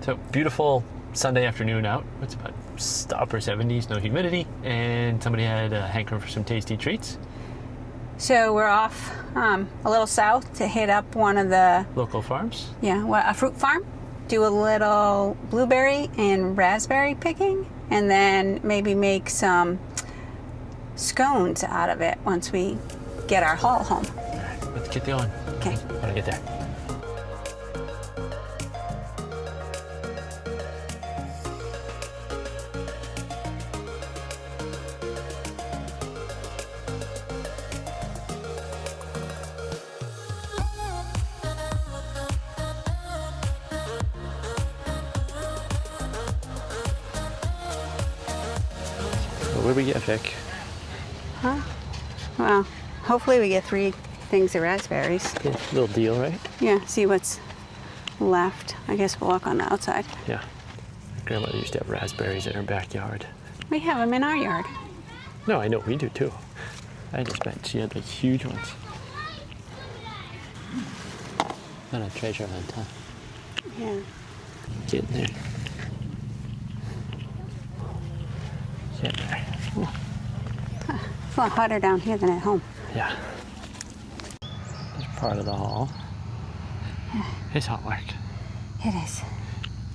So beautiful Sunday afternoon out. It's about upper 70s, no humidity, and somebody had a hankering for some tasty treats. So we're off a little south to hit up one of the Local farms. a fruit farm. Do a little blueberry and raspberry picking, and then maybe make some scones out of it once we get our haul home. All right, let's get going. Okay. How to get there. What do we get, Vic? Huh? Well, hopefully we get 3 things of raspberries. Good little deal, right? Yeah, see what's left. I guess we'll walk on the outside. Yeah. Grandmother used to have raspberries in her backyard. We have them in our yard. No, I know, we do too. I just meant she had like huge ones. What a treasure hunt, huh? Yeah. Getting there. Getting there. Ooh. It's a lot hotter down here than at home. Yeah. It's part of the haul. It's hot work. It is.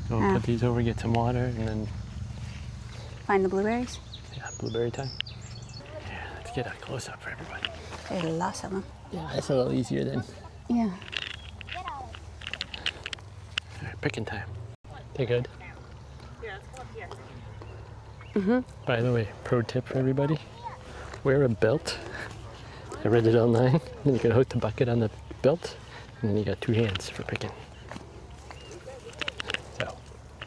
So we'll put these over, get some water, and then... Find the blueberries? Yeah, blueberry time. Yeah, let's get a close-up for everybody. There's lots of them. Yeah, it's a little easier than... Yeah. All right, picking time. They good? Yeah, let's go up here. By the way, pro tip for everybody, wear a belt. I read it online. Then you can hook the bucket on the belt, and then you got 2 hands for picking. So,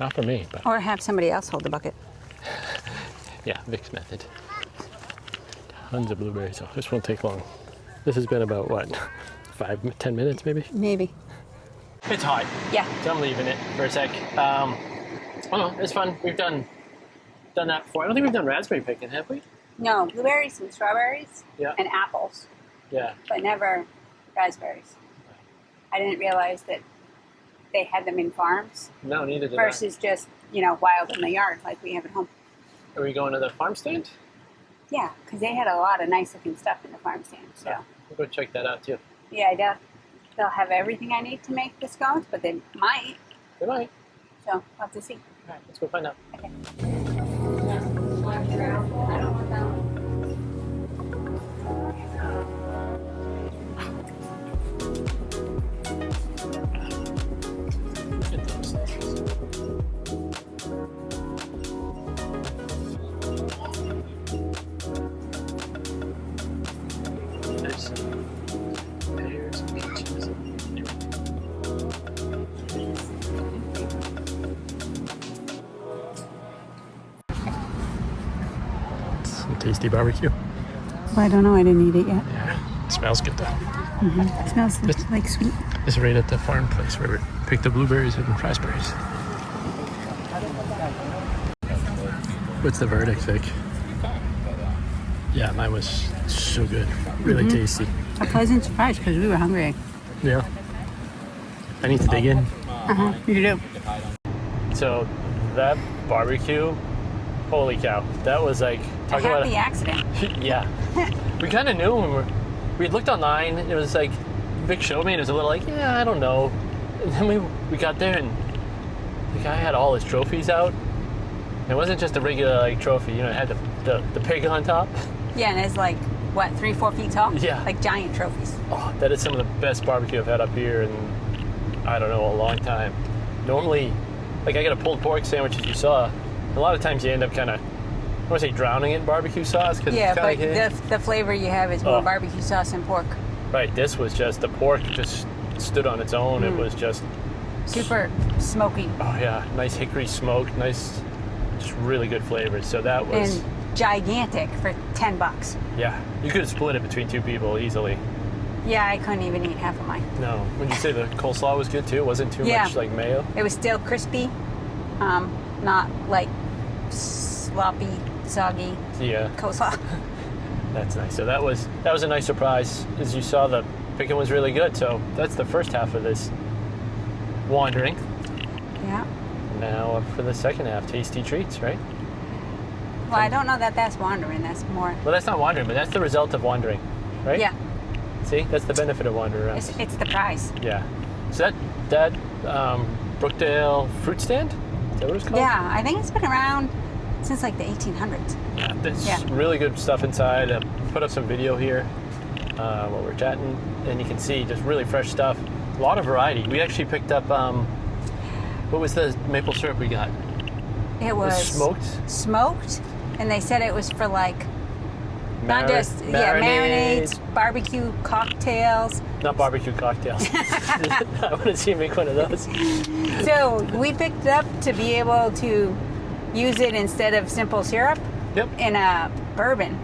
not for me, but Or have somebody else hold the bucket. yeah, Vic's method. Tons of blueberries, so this won't take long. This has been about, what, 5-10 minutes maybe? Maybe. It's hot, Yeah. so I'm leaving it for a sec. Oh, it's fun. We've done that before. I don't think we've done raspberry picking, have we? No, blueberries and strawberries Yeah. and apples, Yeah. but never raspberries. I didn't realize that they had them in farms No, neither did versus just, wild in the yard like we have at home. I. Are we going to the farm stand? Yeah, because they had a lot of nice looking stuff in the farm stand. So, We'll go check that out too. yeah, I doubt they'll have everything I need to make the scones, but they might. They might. So, we'll have to see. All right, let's go find out. Okay. Nice. Pears and peaches. Some tasty barbecue. Well, I don't know. I didn't eat it yet. Yeah, it smells good though. It smells like sweet. This is right at the farm place where we picked the blueberries and raspberries. What's the verdict, Vic? Yeah, mine was so good. Really tasty. A pleasant surprise because we were hungry. Yeah. I need to dig in. You do. So that barbecue, holy cow. That was like, A happy accident. yeah. We kind of knew when we had looked online. It was like, Vic showed me and it was a little like, yeah, I don't know. And then we got there and the guy had all his trophies out. It wasn't just a regular like trophy, it had the pig on top. Yeah, and it's like, 3-4 feet tall? Yeah. Like giant trophies. Oh, that is some of the best barbecue I've had up here in, I don't know, a long time. Normally, like I got a pulled pork sandwich as you saw. A lot of times you end up kind of, I want to say drowning it in barbecue sauce. Cause Yeah, it's but like, the flavor you have is more barbecue sauce and pork. Right, this was just, the pork just stood on its own. It was just... Super smoky. Oh yeah, nice hickory smoke, nice, just really good flavors. So that was... And gigantic for $10. Yeah, you could have split it between 2 people easily. Yeah, I couldn't even eat half of mine. No, would you say the coleslaw was good too? It wasn't too much like mayo? It was still crispy, not like sloppy, soggy Yeah. coleslaw. That's nice. So that was a nice surprise. As you saw, the picking was really good. So that's the first half of this wandering. Yeah. And now for the second half, tasty treats, right? Well, I don't know that that's wandering. That's more. Well, that's not wandering, but that's the result of wandering, right? Yeah, See, that's the benefit of wandering around. it's the prize. Yeah. So that Brookdale Fruit Stand, is that what it's called? Yeah, I think it's been around since like the 1800s. Yeah, there's Yeah. really good stuff inside. Put up some video here while we're chatting, and you can see just really fresh stuff. A lot of variety. We actually picked up, what was the maple syrup we got? It It was smoked, and they said it was for like not just marinades, barbecue cocktails. Not barbecue cocktails. I want to see you make one of those. So we picked it up to be able to use it instead of simple syrup Yep. in a bourbon,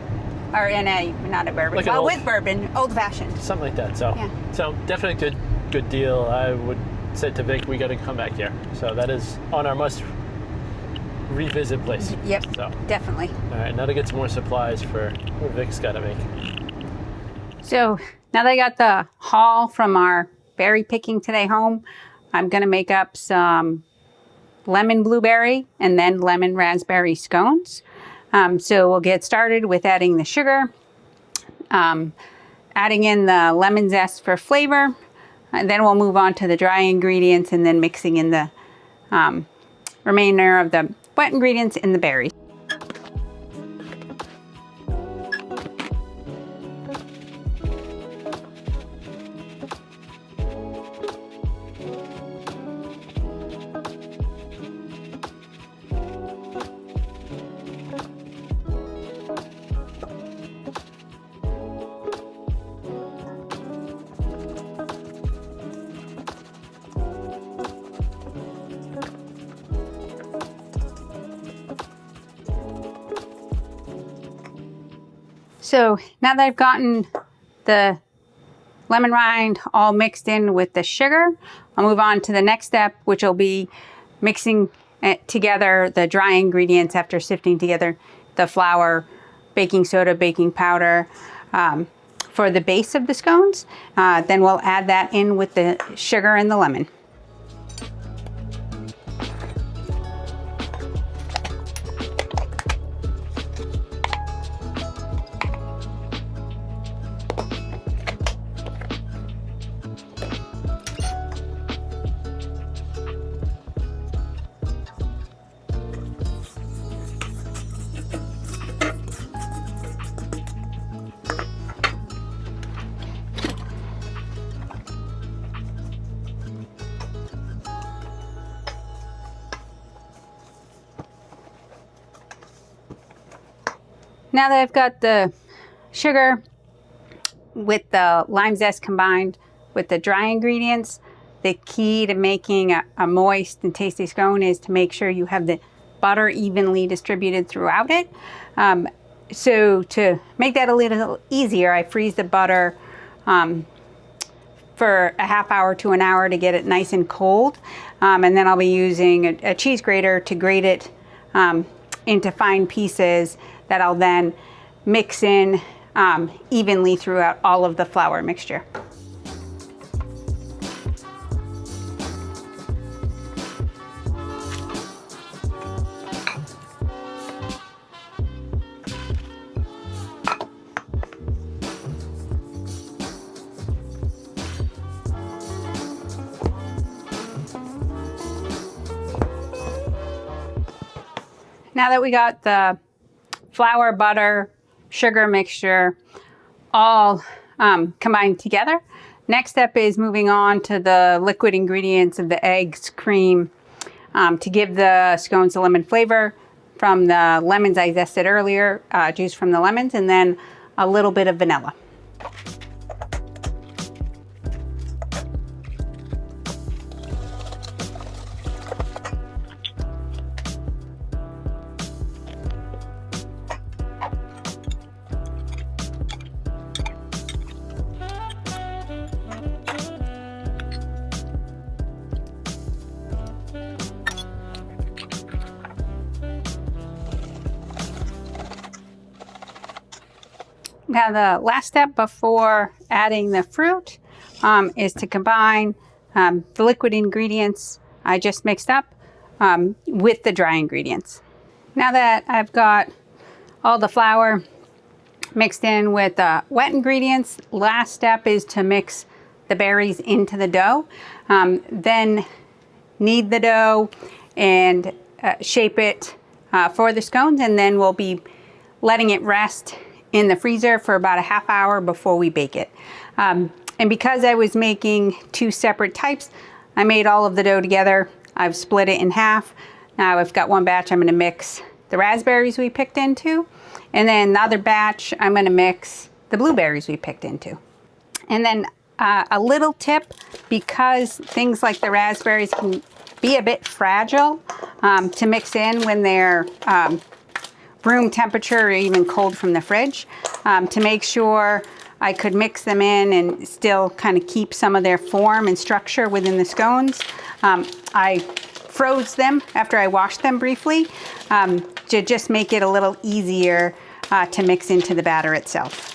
or in a not a bourbon, Like an well, old- with bourbon, old fashioned. Something like that. So, Yeah. so definitely good deal. I would say to Vic, we got to come back here. So that is on our must revisit place. Yep, So, definitely. all right, now to get some more supplies for what Vic's got to make. So now that I got the haul from our berry picking today home, I'm going to make up some lemon blueberry and then lemon raspberry scones. So we'll get started with adding the sugar, adding in the lemon zest for flavor, and then we'll move on to the dry ingredients and then mixing in the remainder of the wet ingredients in the berries. So now that I've gotten the lemon rind all mixed in with the sugar, I'll move on to the next step, which will be mixing together the dry ingredients after sifting together the flour, baking soda, baking powder for the base of the scones. Then we'll add that in with the sugar and the lemon. Now that I've got the sugar with the lime zest combined with the dry ingredients, the key to making a moist and tasty scone is to make sure you have the butter evenly distributed throughout it. So to make that a little easier, I freeze the butter for a half hour to an hour to get it nice and cold. And then I'll be using a cheese grater to grate it into fine pieces that I'll then mix in evenly throughout all of the flour mixture. Now that we got the flour, butter, sugar mixture all combined together, next step is moving on to the liquid ingredients of the eggs, cream, to give the scones the lemon flavor from the lemons I zested earlier, juice from the lemons, and then a little bit of vanilla. Now the last step before adding the fruit is to combine the liquid ingredients I just mixed up with the dry ingredients. Now that I've got all the flour mixed in with wet ingredients, last step is to mix the berries into the dough. Then knead the dough and shape it for the scones, and then we'll be letting it rest in the freezer for about a half hour before we bake it. And because I was making 2 separate types, I made all of the dough together. I've split it in half. Now I've got one batch I'm going to mix the raspberries we picked into, and then the other batch I'm going to mix the blueberries we picked into. And then a little tip, because things like the raspberries can be a bit fragile to mix in when they're room temperature or even cold from the fridge, to make sure I could mix them in and still kind of keep some of their form and structure within the scones. I froze them after I washed them briefly to just make it a little easier to mix into the batter itself.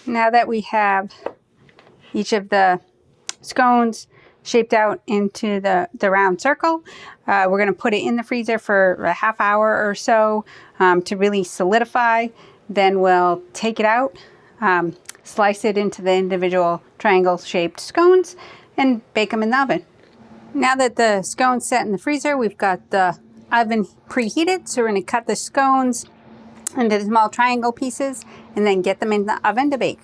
Now that we have each of the scones shaped out into the round circle, we're going to put it in the freezer for a half hour or so to really solidify. Then we'll take it out, slice it into the individual triangle shaped scones, and bake them in the oven. Now that the scones set in the freezer, we've got the oven preheated, so we're going to cut the scones into small triangle pieces and then get them in the oven to bake.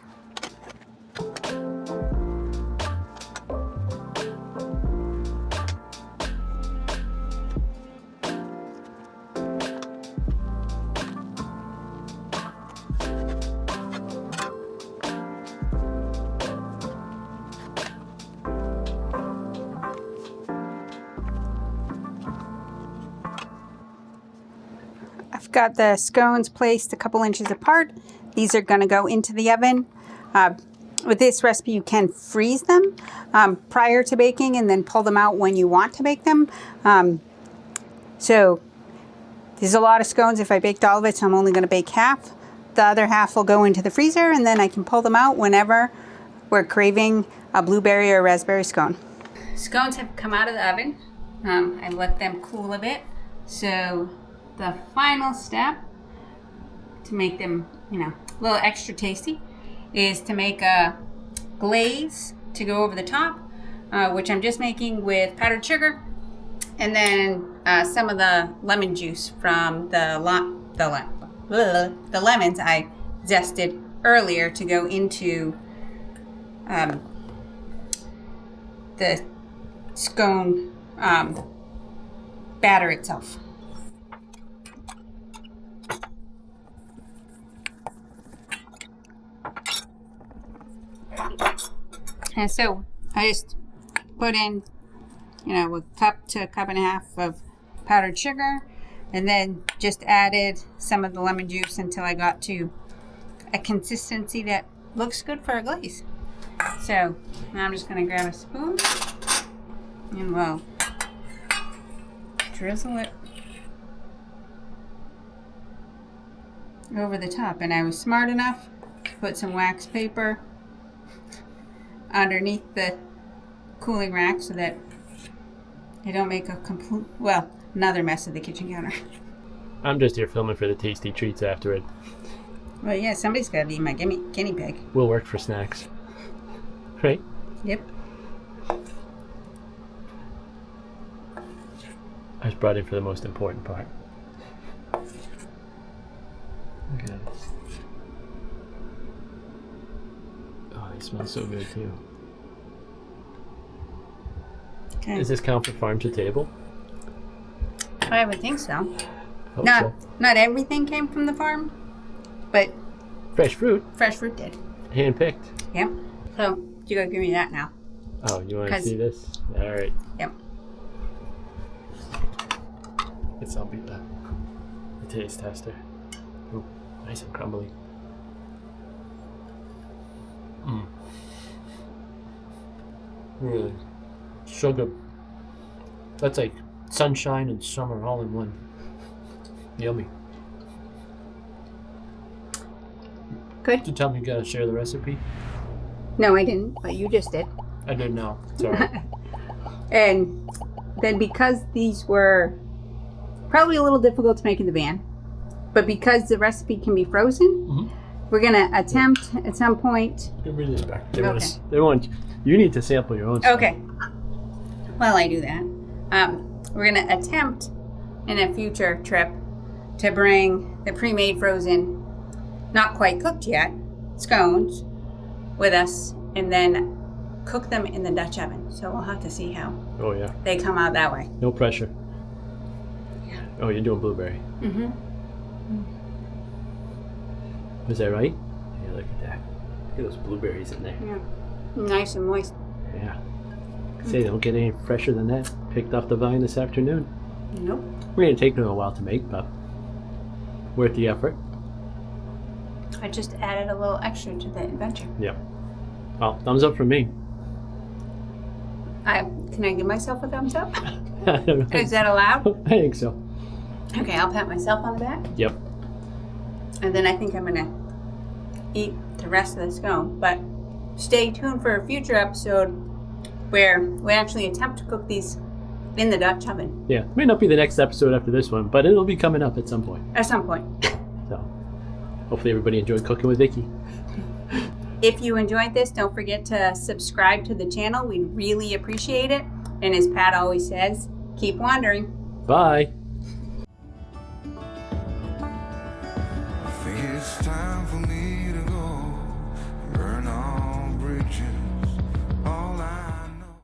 I've got the scones placed a couple inches apart. These are going to go into the oven. With this recipe, you can freeze them prior to baking and then pull them out when you want to bake them. So there's a lot of scones. If I baked all of it, so I'm only going to bake half. The other half will go into the freezer, and then I can pull them out whenever we're craving a blueberry or raspberry scone. Scones have come out of the oven. I let them cool a bit. So the final step to make them, a little extra tasty is to make a glaze to go over the top, which I'm just making with powdered sugar, and then some of the lemon juice from the lemons I zested earlier to go into the scone batter itself. And so I just put in, a cup to a cup and a half of powdered sugar, and then just added some of the lemon juice until I got to a consistency that looks good for a glaze. So now I'm just going to grab a spoon and we'll drizzle it over the top. And I was smart enough to put some wax paper underneath the cooling rack so that they don't make a complete, well, another mess of the kitchen counter. I'm just here filming for the tasty treats after it. Well, yeah, somebody's got to be my guinea pig. We'll work for snacks. Right? Yep. I was brought in for the most important part. Look at this. Oh, they smell so good too. Okay. Does this count for farm to table? I would think so. Hope Not so. not everything came from the farm, but Fresh fruit, fresh fruit did. hand picked. Yep. So you gotta give me that now. Oh, you want to 'Cause- see this? All right. Yep. It's I'll be the taste tester. Ooh, nice and crumbly. Really, so good. That's like sunshine and summer all in one. Yummy. Good. Did you tell me you gotta share the recipe? No, I didn't, but you just did. I didn't know. Sorry. And then because these were probably a little difficult to make in the van, but because the recipe can be frozen, we're gonna attempt at some point. Give me this back. They Okay. they want. You need to sample your own stuff. Okay. While I do that, we're gonna attempt in a future trip to bring the pre-made frozen, not quite cooked yet, scones with us, and then cook them in the Dutch oven. So we'll have to see how Oh yeah. they come out that way. No pressure. Yeah. Oh, you're doing blueberry. Mm-hmm. Was that right? Yeah, look at that. Look at those blueberries in there. Yeah. Nice and moist. Yeah. Say, don't get any fresher than that. Picked off the vine this afternoon. Nope. We're going to take them a while to make, but worth the effort. I just added a little extra to the adventure. Yeah. Well, thumbs up from me. Can I give myself a thumbs up? I don't know. Is that allowed? I think so. Okay, I'll pat myself on the back. Yep. And then I think I'm gonna eat the rest of the scone. But stay tuned for a future episode where we actually attempt to cook these in the Dutch oven Yeah. May not be the next episode after this one, but it'll be coming up at some point. at some point. So, hopefully everybody enjoyed cooking with Vicky. If you enjoyed this, don't forget to subscribe to the channel. We'd really appreciate it. And as Pat always says, keep wandering. Bye.